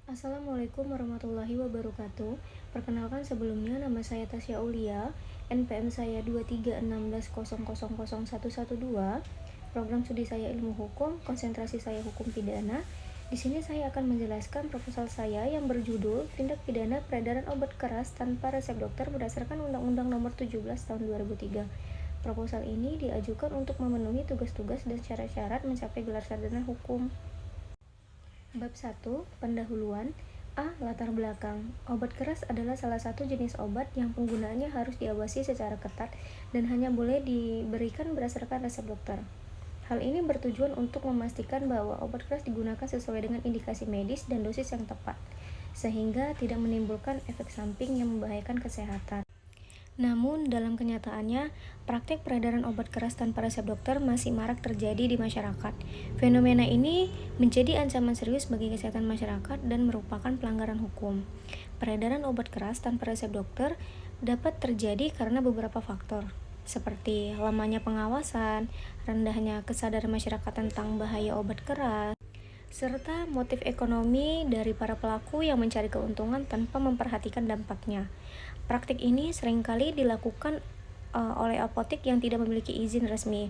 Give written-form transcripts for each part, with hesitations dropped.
Assalamualaikum warahmatullahi wabarakatuh. Perkenalkan sebelumnya nama saya Tasya Aulia, NPM saya 23660000112. Program studi saya Ilmu Hukum, konsentrasi saya Hukum Pidana. Di sini saya akan menjelaskan proposal saya yang berjudul Tindak Pidana Peredaran Obat Keras Tanpa Resep Dokter berdasarkan Undang-Undang Nomor 17 Tahun 2003. Proposal ini diajukan untuk memenuhi tugas-tugas dan syarat-syarat mencapai gelar sarjana hukum. Bab 1. Pendahuluan. A. Latar belakang. Obat keras adalah salah satu jenis obat yang penggunaannya harus diawasi secara ketat dan hanya boleh diberikan berdasarkan resep dokter. Hal ini bertujuan untuk memastikan bahwa obat keras digunakan sesuai dengan indikasi medis dan dosis yang tepat, sehingga tidak menimbulkan efek samping yang membahayakan kesehatan. Namun, dalam kenyataannya, praktik peredaran obat keras tanpa resep dokter masih marak terjadi di masyarakat. Fenomena ini menjadi ancaman serius bagi kesehatan masyarakat dan merupakan pelanggaran hukum. Peredaran obat keras tanpa resep dokter dapat terjadi karena beberapa faktor, seperti lamanya pengawasan, rendahnya kesadaran masyarakat tentang bahaya obat keras, serta motif ekonomi dari para pelaku yang mencari keuntungan tanpa memperhatikan dampaknya. Praktik ini seringkali dilakukan oleh apotek yang tidak memiliki izin resmi,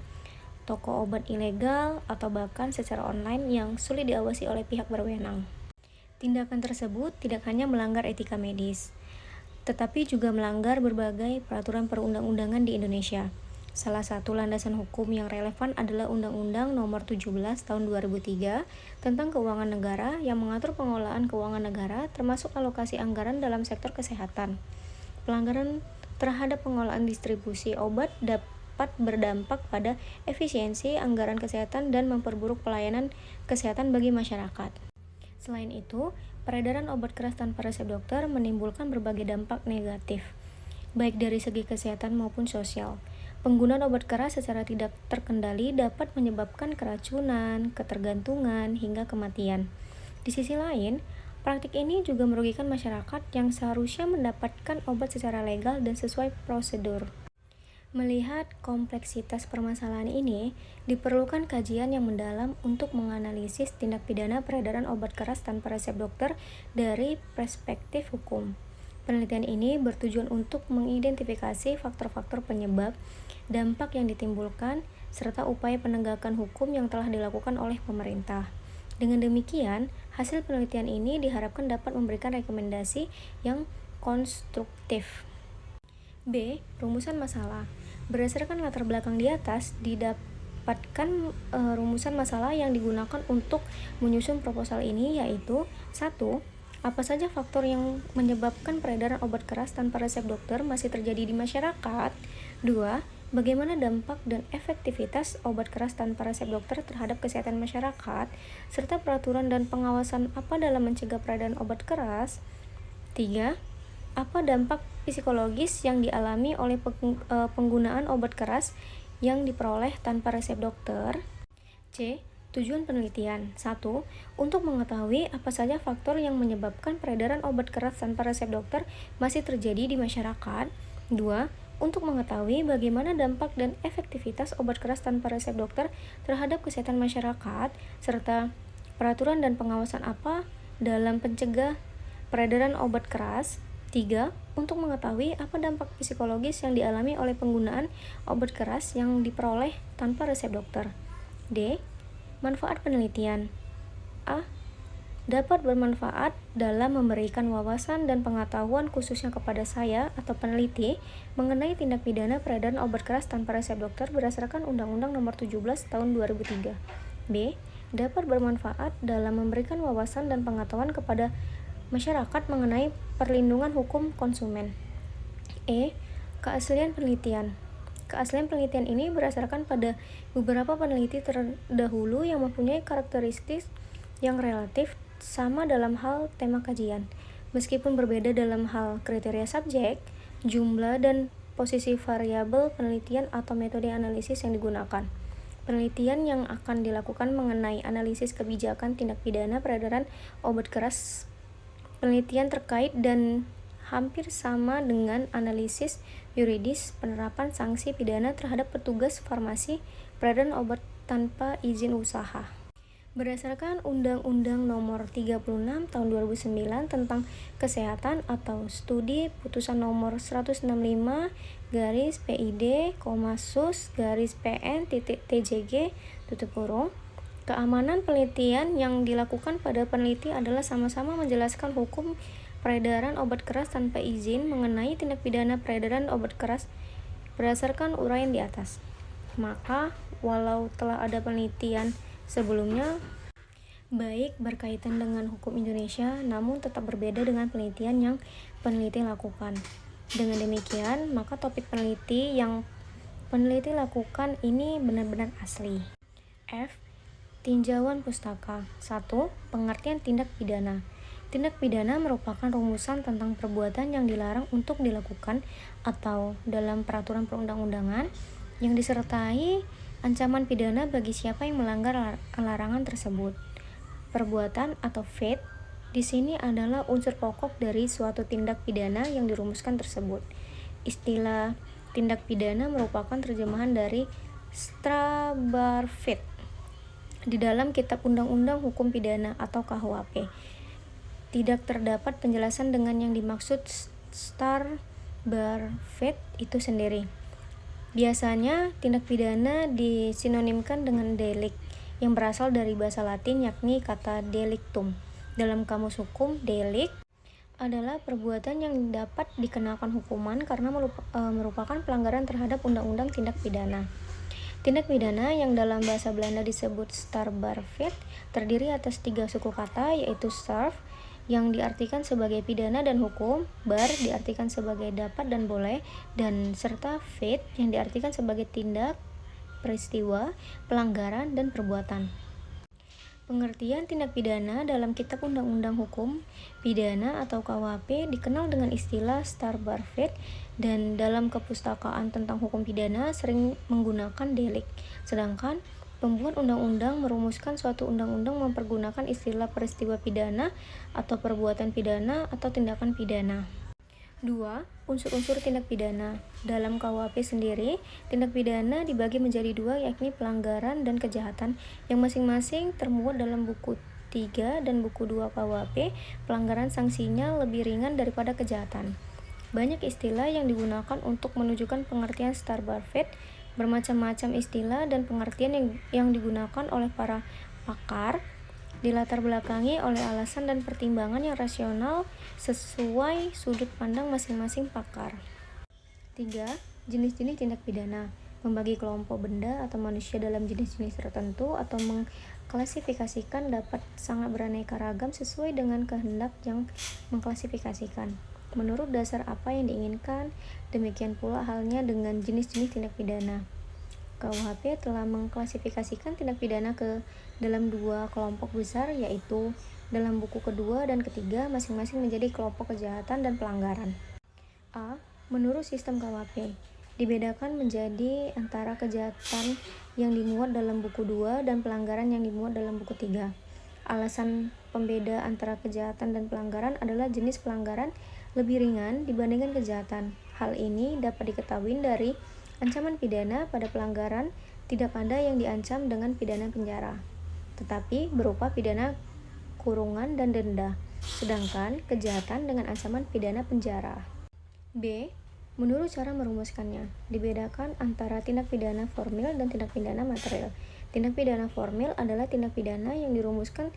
toko obat ilegal, atau bahkan secara online yang sulit diawasi oleh pihak berwenang. Tindakan tersebut tidak hanya melanggar etika medis, tetapi juga melanggar berbagai peraturan perundang-undangan di Indonesia. Salah satu landasan hukum yang relevan adalah Undang-Undang Nomor 17 Tahun 2003 tentang Keuangan Negara yang mengatur pengelolaan keuangan negara termasuk alokasi anggaran dalam sektor kesehatan. Pelanggaran terhadap pengelolaan distribusi obat dapat berdampak pada efisiensi anggaran kesehatan dan memperburuk pelayanan kesehatan bagi masyarakat. Selain itu, peredaran obat keras tanpa resep dokter menimbulkan berbagai dampak negatif, baik dari segi kesehatan maupun sosial. Penggunaan obat keras secara tidak terkendali dapat menyebabkan keracunan, ketergantungan, hingga kematian. Di sisi lain, praktik ini juga merugikan masyarakat yang seharusnya mendapatkan obat secara legal dan sesuai prosedur. Melihat kompleksitas permasalahan ini, diperlukan kajian yang mendalam untuk menganalisis tindak pidana peredaran obat keras tanpa resep dokter dari perspektif hukum. Penelitian ini bertujuan untuk mengidentifikasi faktor-faktor penyebab, dampak yang ditimbulkan, serta upaya penegakan hukum yang telah dilakukan oleh pemerintah. Dengan demikian, hasil penelitian ini diharapkan dapat memberikan rekomendasi yang konstruktif. B. Rumusan masalah. Berdasarkan latar belakang di atas, didapatkan rumusan masalah yang digunakan untuk menyusun proposal ini, yaitu 1. Apa saja faktor yang menyebabkan peredaran obat keras tanpa resep dokter masih terjadi di masyarakat? 2. Bagaimana dampak dan efektivitas obat keras tanpa resep dokter terhadap kesehatan masyarakat, serta peraturan dan pengawasan apa dalam mencegah peredaran obat keras? 3. Apa dampak psikologis yang dialami oleh penggunaan obat keras yang diperoleh tanpa resep dokter? C. Tujuan penelitian. 1. Untuk mengetahui apa saja faktor yang menyebabkan peredaran obat keras tanpa resep dokter masih terjadi di masyarakat. 2. Untuk mengetahui bagaimana dampak dan efektivitas obat keras tanpa resep dokter terhadap kesehatan masyarakat, serta peraturan dan pengawasan apa dalam pencegah peredaran obat keras. 3. Untuk mengetahui apa dampak psikologis yang dialami oleh penggunaan obat keras yang diperoleh tanpa resep dokter. D. Manfaat penelitian. A. Dapat bermanfaat dalam memberikan wawasan dan pengetahuan khususnya kepada saya atau peneliti mengenai tindak pidana peredaran obat keras tanpa resep dokter berdasarkan Undang-Undang Nomor 17 Tahun 2003. B. Dapat bermanfaat dalam memberikan wawasan dan pengetahuan kepada masyarakat mengenai perlindungan hukum konsumen. E. Keaslian penelitian. Keaslian penelitian ini berdasarkan pada beberapa peneliti terdahulu yang mempunyai karakteristik yang relatif sama dalam hal tema kajian, meskipun berbeda dalam hal kriteria subjek, jumlah, dan posisi variabel penelitian atau metode analisis yang digunakan. Penelitian yang akan dilakukan mengenai analisis kebijakan tindak pidana peredaran obat keras, penelitian terkait dan hampir sama dengan analisis yuridis penerapan sanksi pidana terhadap petugas farmasi peredaran obat tanpa izin usaha. Berdasarkan Undang-Undang Nomor 36 Tahun 2009 tentang Kesehatan atau Studi Putusan Nomor 165 garis PID, Sus garis PN TJG tutup kurung, keamanan penelitian yang dilakukan pada peneliti adalah sama-sama menjelaskan hukum peredaran obat keras tanpa izin mengenai tindak pidana peredaran obat keras berdasarkan uraian di atas. Maka, walau telah ada penelitian sebelumnya baik berkaitan dengan hukum Indonesia, namun tetap berbeda dengan penelitian yang peneliti lakukan. Dengan demikian, maka topik peneliti yang peneliti lakukan ini benar-benar asli. F. Tinjauan pustaka. 1. Pengertian tindak pidana. Tindak pidana merupakan rumusan tentang perbuatan yang dilarang untuk dilakukan atau dalam peraturan perundang-undangan yang disertai ancaman pidana bagi siapa yang melanggar larangan tersebut. Perbuatan atau fate di sini adalah unsur pokok dari suatu tindak pidana yang dirumuskan tersebut. Istilah tindak pidana merupakan terjemahan dari Strabarfit di dalam Kitab Undang-Undang Hukum Pidana atau KUHP. Tidak terdapat penjelasan dengan yang dimaksud Strabarfit itu sendiri. Biasanya tindak pidana disinonimkan dengan delik yang berasal dari bahasa Latin yakni kata delictum. Dalam kamus hukum, delik adalah perbuatan yang dapat dikenakan hukuman karena merupakan pelanggaran terhadap undang-undang tindak pidana. Tindak pidana yang dalam bahasa Belanda disebut strafbarvet terdiri atas 3 suku kata yaitu straf yang diartikan sebagai pidana dan hukum, bar diartikan sebagai dapat dan boleh, dan serta feit yang diartikan sebagai tindak, peristiwa, pelanggaran, dan perbuatan. Pengertian tindak pidana dalam Kitab Undang-Undang Hukum Pidana atau KUHP dikenal dengan istilah Strabarvet dan dalam kepustakaan tentang hukum pidana sering menggunakan delik. Sedangkan pembuat undang-undang merumuskan suatu undang-undang mempergunakan istilah peristiwa pidana atau perbuatan pidana atau tindakan pidana. 2. Unsur-unsur tindak pidana. Dalam KUHP sendiri, tindak pidana dibagi menjadi 2 yakni pelanggaran dan kejahatan yang masing-masing termuat dalam buku 3 dan buku 2 KUHP. Pelanggaran sanksinya lebih ringan daripada kejahatan. Banyak istilah yang digunakan untuk menunjukkan pengertian Strabarvet, bermacam-macam istilah dan pengertian yang digunakan oleh para pakar dilatar belakangi oleh alasan dan pertimbangan yang rasional sesuai sudut pandang masing-masing pakar. 3. Jenis-jenis tindak pidana. Membagi kelompok benda atau manusia dalam jenis-jenis tertentu atau mengklasifikasikan dapat sangat beraneka ragam sesuai dengan kehendak yang mengklasifikasikan. Menurut dasar apa yang diinginkan, demikian pula halnya dengan jenis-jenis tindak pidana. KUHP telah mengklasifikasikan tindak pidana ke dalam 2 kelompok besar yaitu dalam buku kedua dan ketiga masing-masing menjadi kelompok kejahatan dan pelanggaran. A. Menurut sistem KUHP dibedakan menjadi antara kejahatan yang dimuat dalam buku 2 dan pelanggaran yang dimuat dalam buku 3. Alasan pembeda antara kejahatan dan pelanggaran adalah jenis pelanggaran lebih ringan dibandingkan kejahatan. Hal ini dapat diketahui dari ancaman pidana pada pelanggaran tidak ada yang diancam dengan pidana penjara, tetapi berupa pidana kurungan dan denda, sedangkan kejahatan dengan ancaman pidana penjara. B. Menurut cara merumuskannya, dibedakan antara tindak pidana formil dan tindak pidana material. Tindak pidana formil adalah tindak pidana yang dirumuskan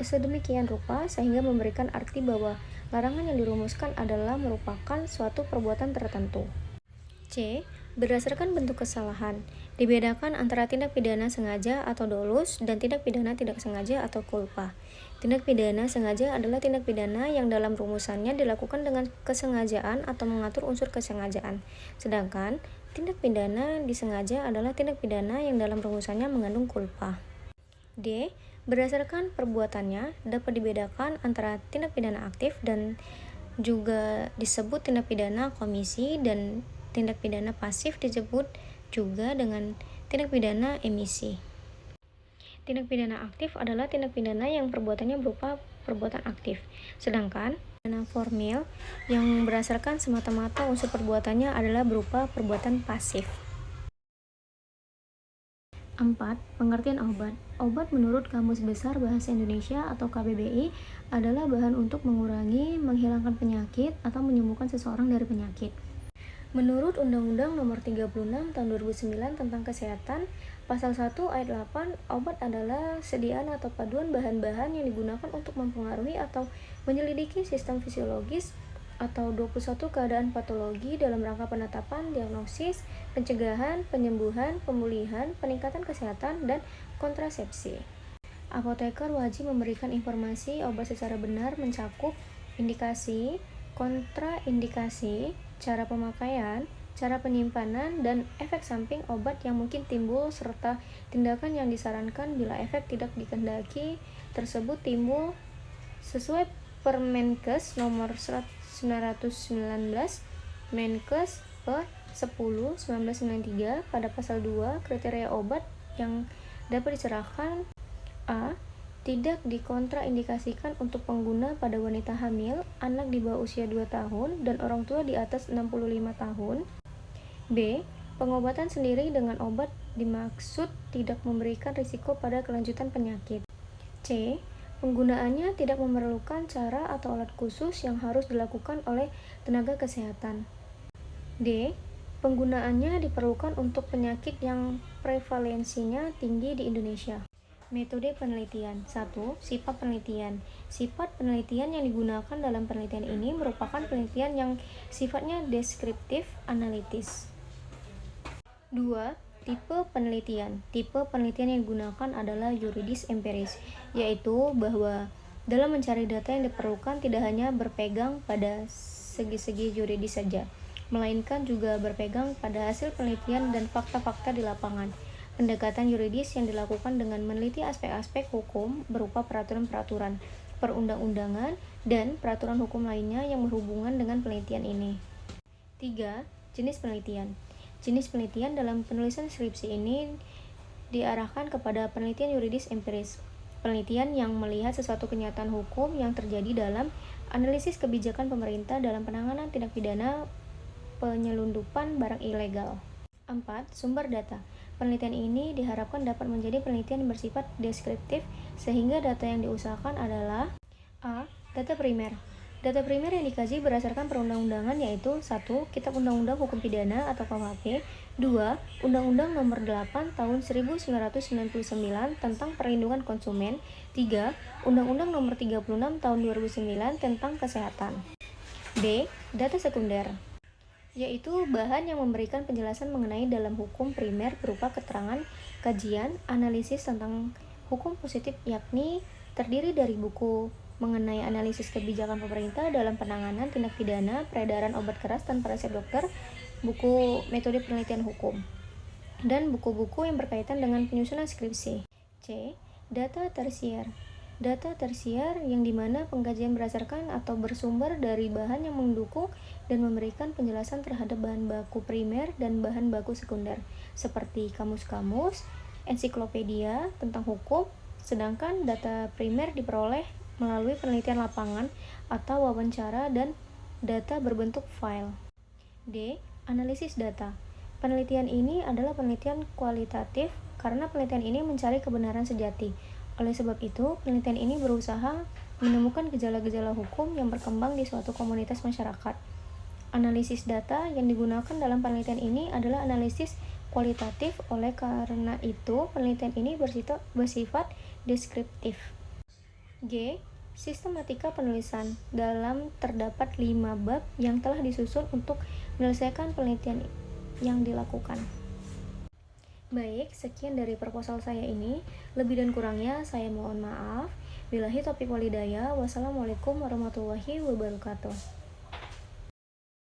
sedemikian rupa sehingga memberikan arti bahwa larangan yang dirumuskan adalah merupakan suatu perbuatan tertentu. C. Berdasarkan bentuk kesalahan, dibedakan antara tindak pidana sengaja atau dolus dan tindak pidana tidak sengaja atau culpa. Tindak pidana sengaja adalah tindak pidana yang dalam rumusannya dilakukan dengan kesengajaan atau mengatur unsur kesengajaan. Sedangkan tindak pidana disengaja adalah tindak pidana yang dalam rumusannya mengandung culpa. D. Berdasarkan perbuatannya dapat dibedakan antara tindak pidana aktif dan juga disebut tindak pidana komisi dan tindak pidana pasif disebut juga dengan tindak pidana emisi. Tindak pidana aktif adalah tindak pidana yang perbuatannya berupa perbuatan aktif, sedangkan pidana formil yang berdasarkan semata-mata unsur perbuatannya adalah berupa perbuatan pasif. 4. Pengertian obat. Obat menurut Kamus Besar Bahasa Indonesia atau KBBI adalah bahan untuk mengurangi, menghilangkan penyakit, atau menyembuhkan seseorang dari penyakit. Menurut Undang-Undang Nomor 36 Tahun 2009 tentang Kesehatan, Pasal 1 Ayat 8, obat adalah sediaan atau paduan bahan-bahan yang digunakan untuk mempengaruhi atau menyelidiki sistem fisiologis atau 21 keadaan patologi dalam rangka penetapan, diagnosis, pencegahan, penyembuhan, pemulihan, peningkatan kesehatan, dan kontrasepsi. Apoteker wajib memberikan informasi obat secara benar mencakup indikasi, kontraindikasi, cara pemakaian, cara penyimpanan, dan efek samping obat yang mungkin timbul serta tindakan yang disarankan bila efek tidak dikehendaki tersebut timbul sesuai Permenkes nomor 919 Menkes per 10/1993 pada pasal 2 kriteria obat yang dapat diserahkan. A. Tidak dikontraindikasikan untuk pengguna pada wanita hamil, anak di bawah usia 2 tahun, dan orang tua di atas 65 tahun. B. Pengobatan sendiri dengan obat dimaksud tidak memberikan risiko pada kelanjutan penyakit. C. Penggunaannya tidak memerlukan cara atau alat khusus yang harus dilakukan oleh tenaga kesehatan. D. Penggunaannya diperlukan untuk penyakit yang prevalensinya tinggi di Indonesia. Metode penelitian. 1. Sifat penelitian. Sifat penelitian yang digunakan dalam penelitian ini merupakan penelitian yang sifatnya deskriptif analitis. 2. Tipe penelitian. Tipe penelitian yang digunakan adalah yuridis empiris, yaitu bahwa dalam mencari data yang diperlukan tidak hanya berpegang pada segi-segi yuridis saja, melainkan juga berpegang pada hasil penelitian dan fakta-fakta di lapangan. Pendekatan yuridis yang dilakukan dengan meneliti aspek-aspek hukum berupa peraturan-peraturan, perundang-undangan, dan peraturan hukum lainnya yang berhubungan dengan penelitian ini. 3. Jenis penelitian. Jenis penelitian dalam penulisan skripsi ini diarahkan kepada penelitian yuridis empiris, penelitian yang melihat sesuatu kenyataan hukum yang terjadi dalam analisis kebijakan pemerintah dalam penanganan tindak pidana penyelundupan barang ilegal. 4. Sumber data. Penelitian ini diharapkan dapat menjadi penelitian yang bersifat deskriptif sehingga data yang diusahakan adalah A. Data primer. Data primer yang dikaji berdasarkan perundang-undangan yaitu 1. Kitab Undang-Undang Hukum Pidana atau KUHP. 2. Undang-Undang Nomor 8 Tahun 1999 tentang Perlindungan Konsumen. 3. Undang-Undang Nomor 36 Tahun 2009 tentang Kesehatan. B. Data sekunder, yaitu bahan yang memberikan penjelasan mengenai dalam hukum primer berupa keterangan, kajian, analisis tentang hukum positif yakni terdiri dari buku mengenai analisis kebijakan pemerintah dalam penanganan tindak pidana peredaran obat keras tanpa resep dokter, buku metode penelitian hukum, dan buku-buku yang berkaitan dengan penyusunan skripsi. C. Data tersier. Data tersier yang dimana pengkajian berdasarkan atau bersumber dari bahan yang mendukung dan memberikan penjelasan terhadap bahan baku primer dan bahan baku sekunder, seperti kamus-kamus, ensiklopedia tentang hukum, sedangkan data primer diperoleh melalui penelitian lapangan atau wawancara dan data berbentuk file. D. Analisis data. Penelitian ini adalah penelitian kualitatif karena penelitian ini mencari kebenaran sejati. Oleh sebab itu, penelitian ini berusaha menemukan gejala-gejala hukum yang berkembang di suatu komunitas masyarakat. Analisis data yang digunakan dalam penelitian ini adalah analisis kualitatif, oleh karena itu penelitian ini bersifat deskriptif. G. Sistematika penulisan. Dalam terdapat 5 bab yang telah disusun untuk menyelesaikan penelitian yang dilakukan. Baik, sekian dari proposal saya ini. Lebih dan kurangnya saya mohon maaf. Billahi taufiq wal hidayah. Wassalamualaikum warahmatullahi wabarakatuh.